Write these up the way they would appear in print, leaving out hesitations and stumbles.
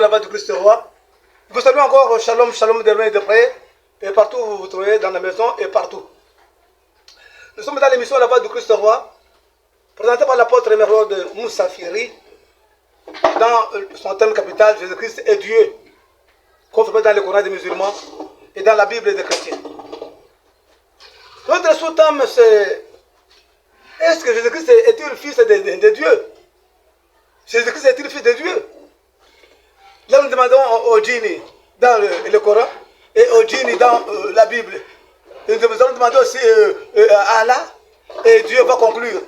la voix du Christ roi. Vous saluez encore Shalom, Shalom de loin et de près, et partout où vous vous trouvez, dans la maison et partout. Nous sommes dans l'émission La voix du Christ roi, présentée par l'apôtre Emeraude Moussafiri, dans son thème capital, Jésus-Christ est Dieu, confirmé dans le Coran des musulmans et dans la Bible des chrétiens. Notre sous-thème, c'est: est-ce que Jésus-Christ est-il le fils de Dieu? Jésus-Christ est-il le fils de Dieu? Là, nous demandons au djinni dans le Coran et au djinni dans la Bible. Et nous allons demander aussi à Allah, et Dieu va conclure.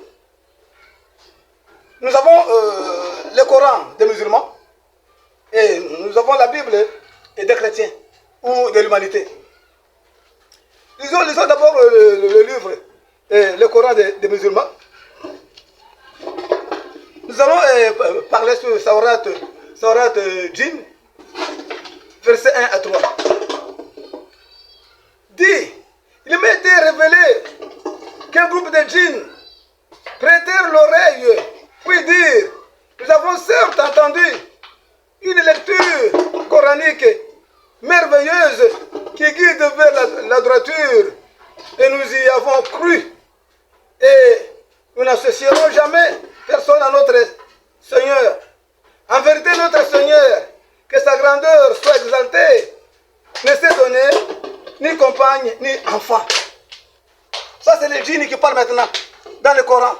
Nous avons le Coran des musulmans et nous avons la Bible des chrétiens ou de l'humanité. Lisons d'abord le livre, le Coran des musulmans. Nous allons parler sur Sourate Djinn, versets 1 à 3. Dit: il m'a été révélé qu'un groupe de djinns prêtèrent l'oreille, puis dire: nous avons certes entendu une lecture coranique merveilleuse qui guide vers la droiture, et nous y avons cru, et nous n'associerons jamais personne à notre Seigneur. En vérité, notre Seigneur, que sa grandeur soit exaltée, ne s'est donné ni compagne ni enfant. Ça, c'est les djinns qui parlent maintenant dans le Coran.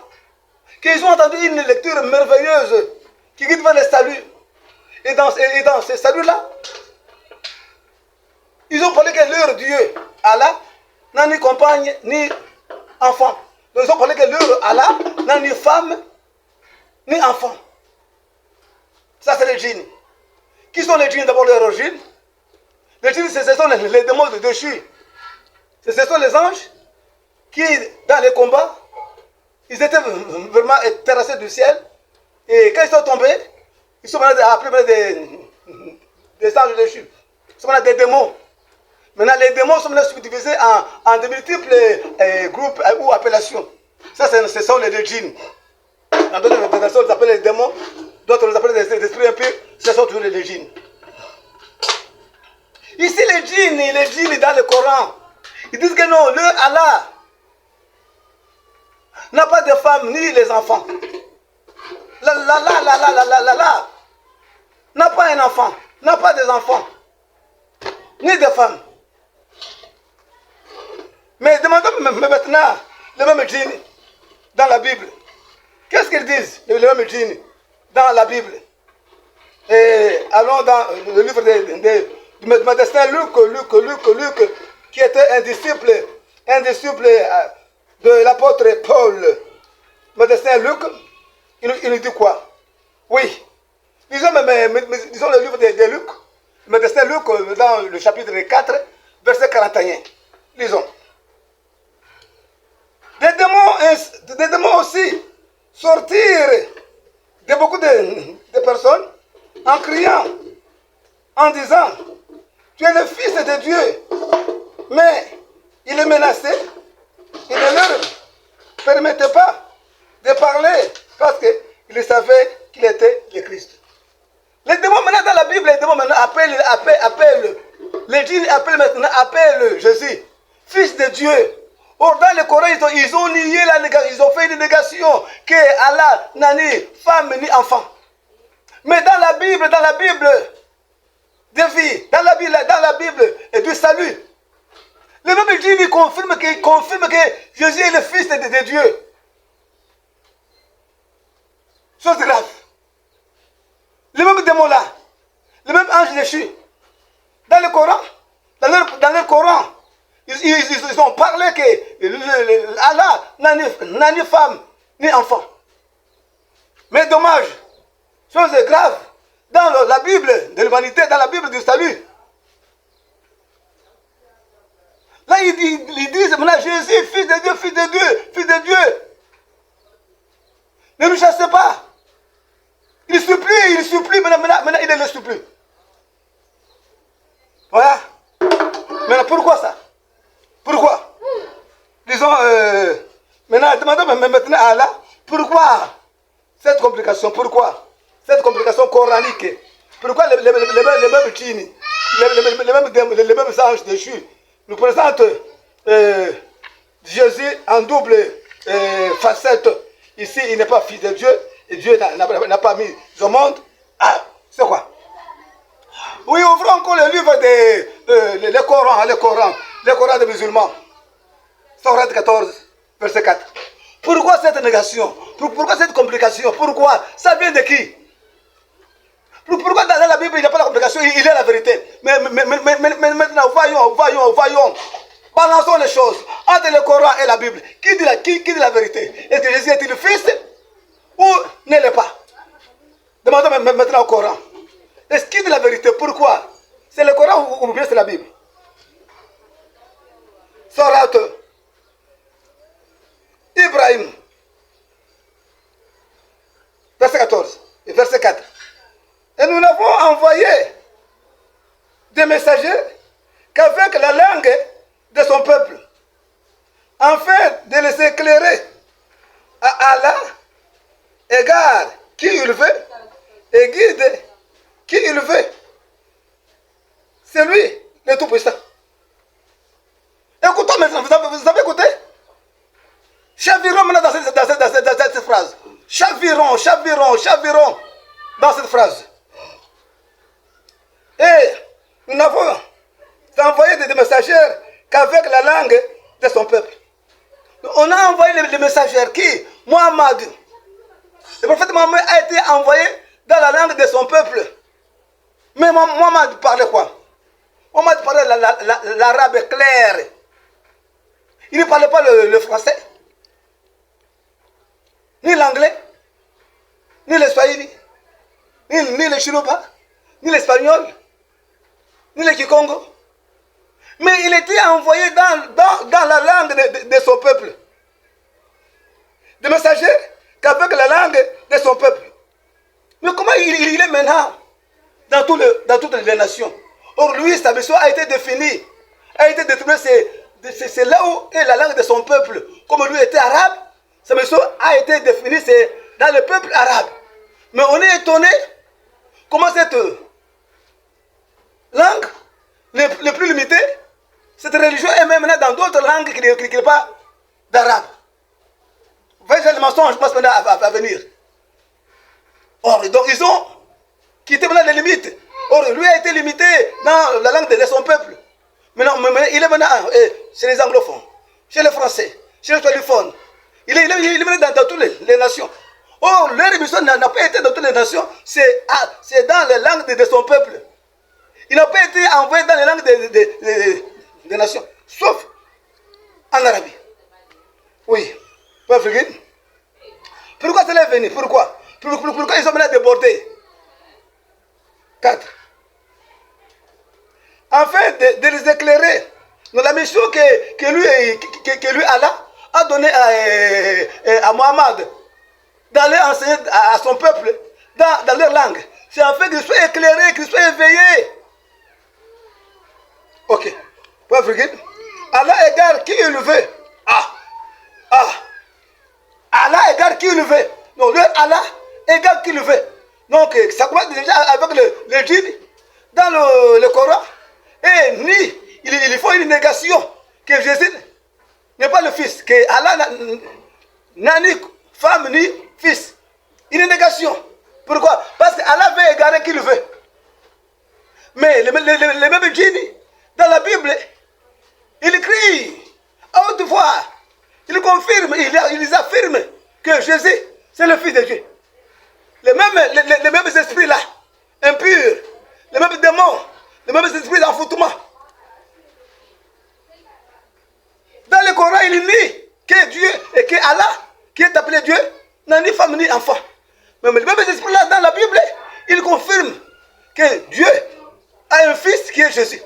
Qu'ils ont entendu une lecture merveilleuse qui guide vers le salut. Et dans ce salut-là, ils ont parlé que leur Dieu, Allah, n'a ni compagne ni enfant. Donc, ils ont parlé que leur Allah n'a ni femme ni enfant. Ça, c'est les djinns. Qui sont les djinns d'abord, leur origine? Les djinns, ce sont les démons de déchus. Ce sont les anges qui, dans les combats, ils étaient vraiment terrassés du ciel. Et quand ils sont tombés, ils sont appelés des anges déchus. Ils sont des démons. Maintenant, les démons sont subdivisés en de multiples groupes ou appellations. Ça, ce sont les djinns. Dans d'autres versions, ils appellent les démons. D'autres les appellent des esprits impurs. Ce sont toujours les djinns. Ici, les djinns dans le Coran, ils disent que non, leur Allah n'a pas de femmes ni les enfants. Allah n'a pas un enfant, n'a pas des enfants, ni de femmes. Mais demandons maintenant le même djinn dans la Bible. Qu'est-ce qu'ils disent, le même djinn dans la Bible? Et allons dans le livre du médecin Luc, qui était un disciple de l'apôtre Paul. Médecin Luc, il nous dit quoi? Oui. Disons le livre de Luc, médecin Luc, dans le chapitre 4, verset 41. Lisons. Des démons aussi sortirent de beaucoup de personnes en criant, en disant: tu es le fils de Dieu. Mais il est menacé, il ne leur permettait pas de parler parce qu'il savait qu'il était le Christ. Les démons maintenant dans la Bible, les démons maintenant appellent les djinns appellent Jésus fils de Dieu. Or dans le Coran, ils ont nié la négation, ils ont fait une négation que Allah n'a ni femme ni enfant. Mais dans la Bible de vie, dans la Bible et du salut, le même djinn confirme que Jésus est le fils de Dieu. Chose grave. Le même démon là, le même ange déchu, dans le Coran, dans le Coran, ils ont parlé que Allah n'a ni femme ni enfant. Mais dommage, chose grave, dans la Bible de l'humanité, dans la Bible du salut, là ils disent maintenant: Jésus, fils de Dieu, fils de Dieu, fils de Dieu. Ne nous chassez pas. Il supplie, maintenant il ne le supplie. Voilà. Maintenant pourquoi ça? Pourquoi? Disons, demandons maintenant à Allah, pourquoi cette complication? Pourquoi cette complication coranique? Pourquoi les mêmes djinns, les mêmes anges déchus nous présentent Jésus en double facette? Ici, il n'est pas fils de Dieu, et Dieu n'a pas mis au monde. Ah, c'est quoi? Oui, ouvrons encore le livre le Coran des musulmans. Sourate 14, verset 4. Pourquoi cette négation? Pourquoi cette complication? Pourquoi? Ça vient de qui? Pourquoi dans la Bible il n'y a pas la complication? Il est la vérité. Mais maintenant, voyons. Balançons les choses entre le Coran et la Bible. Qui dit la vérité? Est-ce que Jésus est-il le Fils ou ne l'est pas? Demandons maintenant au Coran. Est-ce qu'il dit la vérité? Pourquoi? C'est le Coran ou bien c'est la Bible? Sourate Ibrahim, verset 14 et verset 4. Et nous n'avons envoyé des messagers qu'avec la langue de son peuple, afin de les éclairer à Allah, égare qui il veut, et guide qui il veut. C'est lui, le Tout-Puissant. Écoutons maintenant, vous avez écouté? Chavirons maintenant dans cette phrase. Chavirons dans cette phrase. Et nous n'avons envoyé des messagers qu'avec la langue de son peuple. On a envoyé les messagers qui? Mohammed. Le prophète Mohammed a été envoyé dans la langue de son peuple. Mais Mohammed parlait quoi? Mohammed parlait l'arabe clair. Il ne parlait pas le français, ni l'anglais, ni le swahili, ni le chiroba, ni l'espagnol, ni le kikongo. Mais il était envoyé dans la langue de son peuple. Des messagers qu'avec la langue de son peuple. Mais comment il est maintenant dans toutes les nations? Or, lui, sa mission a été définie, a été déterminée. C'est là où est la langue de son peuple. Comme lui était arabe, sa mission a été définie, c'est dans le peuple arabe. Mais on est étonné comment cette langue, le plus limitée, cette religion est même dans d'autres langues qui n'est pas d'arabe. Vous voyez le mensonge, je pense maintenant à venir. Or, donc ils ont quitté maintenant les limites. Or, lui a été limité dans la langue de son peuple. Maintenant, il est maintenant chez les anglophones, chez les français, chez les téléphones. Il est maintenant dans toutes les nations. Or, leur émission n'a pas été dans toutes les nations, c'est dans les langues de son peuple. Il n'a pas été envoyé dans les langues des nations, sauf en Arabie. Oui. Pourquoi cela est venu? Pourquoi ils sont maintenant débordés? 4. Afin de les éclairer dans la mission que lui Allah a donnée à Mohammed, d'aller enseigner à son peuple dans leur langue. C'est afin qu'ils soient éclairés, qu'ils soient éveillés. Ok. Allah égare qui il veut. Allah égare qui il veut. Non, leur Allah égare qui il veut. Donc, ça commence déjà avec le djinn dans le Coran. Et il faut une négation que Jésus n'est pas le fils, que Allah n'a ni femme ni fils. Une négation. Pourquoi? Parce qu'Allah veut égarer qui il veut. Mais le même djinn, dans la Bible, il crie à haute voix, il confirme, il affirme que Jésus, c'est le Fils de Dieu. Les mêmes esprits-là, impurs, les mêmes démons, les mêmes esprits d'enfoutement. Dans le Coran, il nie que Dieu et que Allah, qui est appelé Dieu, n'a ni femme ni enfant. Mais les mêmes esprits-là, dans la Bible, il confirme que Dieu a un fils qui est Jésus.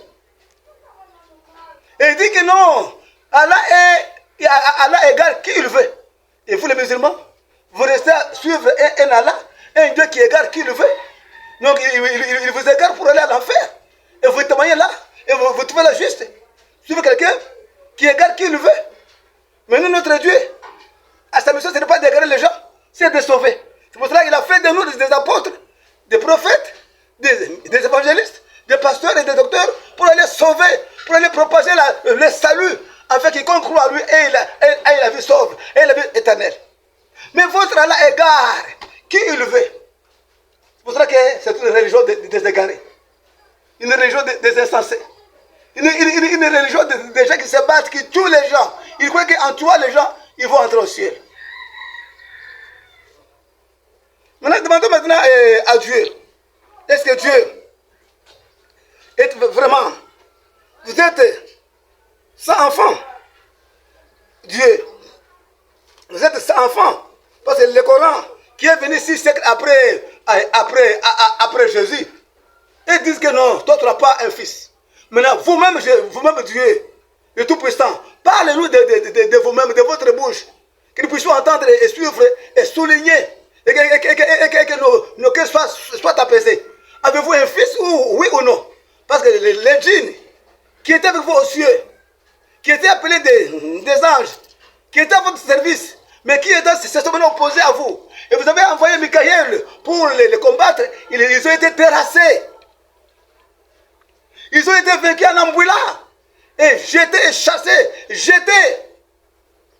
Et il dit que non, Allah égale qui il veut. Et vous les musulmans, vous restez à suivre un Allah, un Dieu qui égale qui il veut. Donc il vous égare pour aller à l'enfer. Et vous témoignez là, et vous trouvez la juste. Suivez quelqu'un qui égale qui il veut. Mais nous, notre Dieu, à sa mission, ce n'est pas d'égarer les gens, c'est de sauver. C'est pour cela qu'il a fait de nous des apôtres, des prophètes, des évangélistes, des pasteurs et des docteurs pour aller sauver, pour aller propager le salut, afin quiconque croit à lui ait la vie sauve, ait la vie éternelle. Mais votre Allah égare qui il veut. C'est pour ça que c'est une religion des égarés, une religion des insensés, une religion des gens qui se battent, qui tuent les gens. Ils croient qu'en tuant les gens, ils vont entrer au ciel. Maintenant, demandons maintenant à Dieu, est-ce que Dieu est vraiment, vous êtes sans enfant, Dieu, vous êtes sans enfant, parce que le Coran, qui est venu 6 siècles après Jésus, ils disent que non, toi tu n'as pas un fils. Maintenant, vous-même Dieu, le Tout-Puissant, parlez-nous de vous-même, de votre bouche, que nous puissions entendre et suivre et souligner, et que nos cœurs soient apaisés. Avez-vous un fils, oui ou non? Parce que les djinns qui étaient avec vous aux cieux, qui étaient appelés des anges, qui étaient à votre service, mais qui étaient simplement opposés à vous. Et vous avez envoyé Michael pour les combattre, ils ont été terrassés. Ils ont été vaincus en Ambouila, et jetés, chassés, jetés,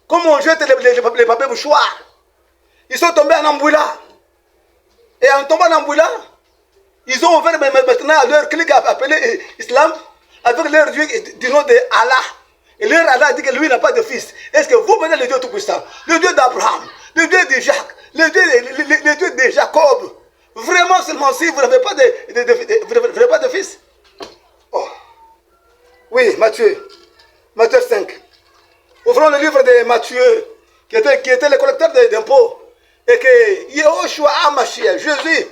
comme on jette les papiers mouchoirs. Ils sont tombés en Ambouila. Et en tombant en Ambouila, ils ont ouvert maintenant leur clique appelée Islam, avec leur Dieu du nom de Allah. Et leur Allah dit que lui n'a pas de fils. Est-ce que vous menez le Dieu Tout-Puissant, le Dieu d'Abraham, le Dieu de Jacques, le Dieu de Jacob, vraiment seulement si vous n'avez pas de fils? Oh. Oui, Matthieu 5. Ouvrons le livre de Matthieu, qui était le collecteur d'impôts, et que Yehoshua HaMashiach, Jésus,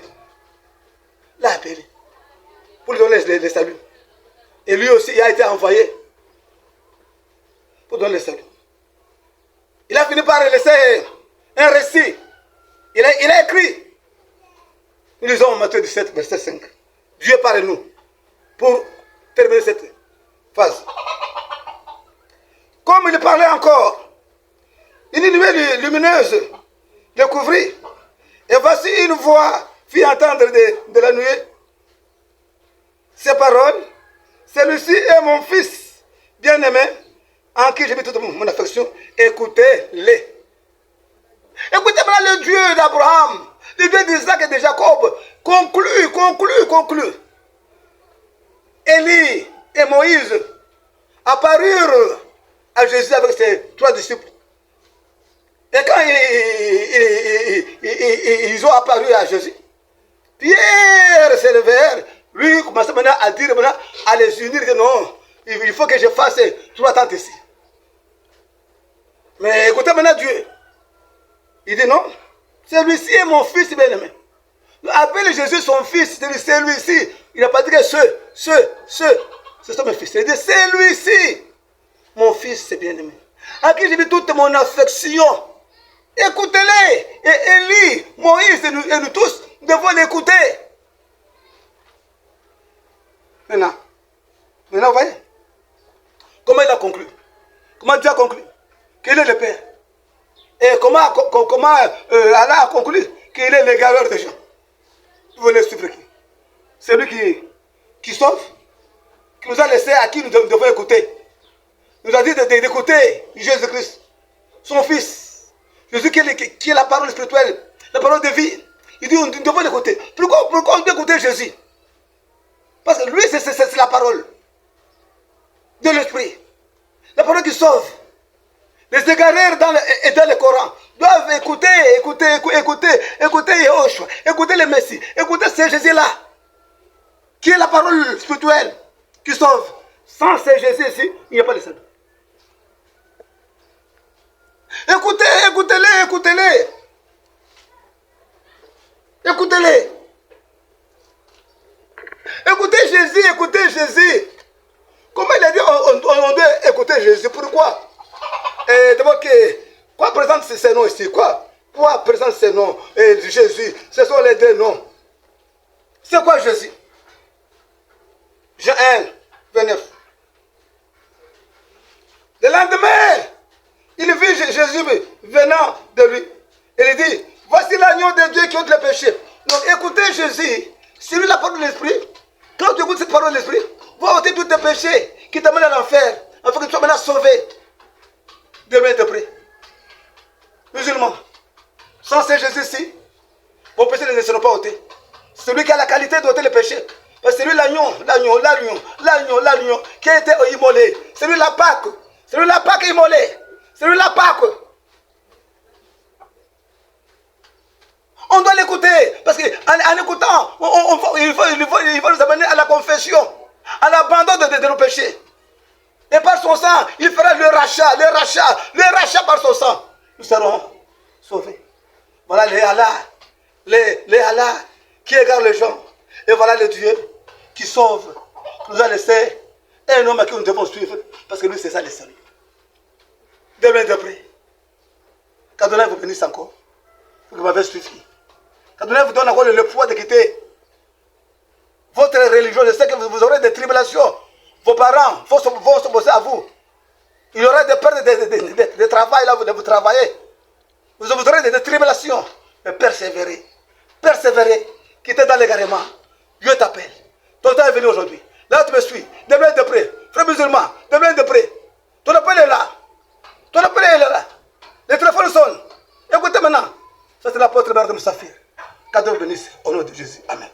l'a appelé pour lui donner le salut. Et lui aussi, il a été envoyé pour donner le salut. Il a fini par laisser un récit. Il a écrit. Nous lisons Matthieu 17, verset 5. Dieu parle-nous pour terminer cette phase. Comme il parlait encore, une nuée lumineuse le couvrit. Et voici une voix fit entendre de la nuée ces paroles. Celui-ci est mon fils bien-aimé, en qui j'ai mis toute mon affection. Écoutez-les. Écoutez maintenant le Dieu d'Abraham, le Dieu d'Isaac et de Jacob. Conclut. Élie et Moïse apparurent à Jésus avec ses 3 disciples. Et quand ils ont apparu à Jésus, Pierre s'est levé, lui commençait maintenant à dire, à les unir, que non, il faut que je fasse 3 tentes ici. Mais écoutez maintenant Dieu. Il dit non, celui-ci est mon fils bien-aimé. Appelle Jésus son fils, celui-ci. Il n'a pas dit que ce sont mes fils. Il dit celui-ci, mon fils bien-aimé, à qui j'ai mis toute mon affection. Écoutez-les. Et Élie, Moïse et nous tous devons l'écouter. Maintenant, vous voyez comment il a conclu. Comment Dieu a conclu qu'il est le Père. Et comment Allah a conclu qu'il est l'égareur des gens. Vous voulez suivre qui? C'est lui qui sauve, qui nous a laissé, à qui nous devons écouter. Il nous a dit d'écouter Jésus-Christ, son Fils. Jésus qui est la parole spirituelle, la parole de vie. Il dit nous devons l'écouter. Pourquoi on doit écouter Jésus? Parce que lui, c'est la parole de l'Esprit. La parole qui sauve. Les égarés dans le Coran doivent écouter Yehoshua, écouter le Messie, écouter ce Jésus-là, qui est la parole spirituelle qui sauve. Sans ce Jésus ici, il n'y a pas de salut. Écoutez-les. Écoutez-les. Écoutez Jésus. Comment il a dit on doit écouter Jésus? Pourquoi? D'abord, quoi présente ces noms ici? Quoi présente ces noms? Jésus, ce sont les 2 noms. C'est quoi Jésus? Jean 1, 29. Le lendemain, il vit Jésus venant de lui. Et il dit, voici l'agneau de Dieu qui ôte le péché. Donc écoutez Jésus, c'est lui la la parole de l'esprit, quand tu écoutes cette parole de l'esprit, va ôter tous tes péchés qui t'amènent à l'enfer, afin que tu sois maintenant sauvé. Demain de près. Musulmans, sans ce Jésus-ci, vos péchés ne seront pas ôtés. C'est celui qui a la qualité d'ôter les péchés. C'est lui l'agneau qui a été immolé. C'est lui la Pâque. C'est lui la Pâque immolée. C'est lui la Pâque. On doit l'écouter. Parce qu'en écoutant, il va nous amener à la confession, à l'abandon de nos péchés. Et par son sang, il fera le rachat par son sang. Nous serons sauvés. Voilà les Allah qui égare les gens. Et voilà le Dieu qui sauve. Nous a laissé un homme à qui nous devons suivre. Parce que lui, c'est ça le salut. Demain d'après. Qu'Adonai vous bénisse encore. Vous m'avez suivi. Qu'Adonai vous donne encore le poids de quitter votre religion. Je sais que vous aurez des tribulations. Vos parents vont s'opposer à vous. Il y aura des pertes de travail là, vous travaillez. Vous aurez des tribulations. Mais persévérez. Persévérez. Quittez dans l'égarement. Dieu t'appelle. Ton temps est venu aujourd'hui. Là, tu me suis. Demain de près. Frère musulman, demain de près. Ton appel est là. Ton appel est là. Les téléphones sonnent. Écoutez maintenant. Ça, c'est l'apôtre Mère de Moussafir. Qu'Adieu vous bénisse. Au nom de Jésus. Amen.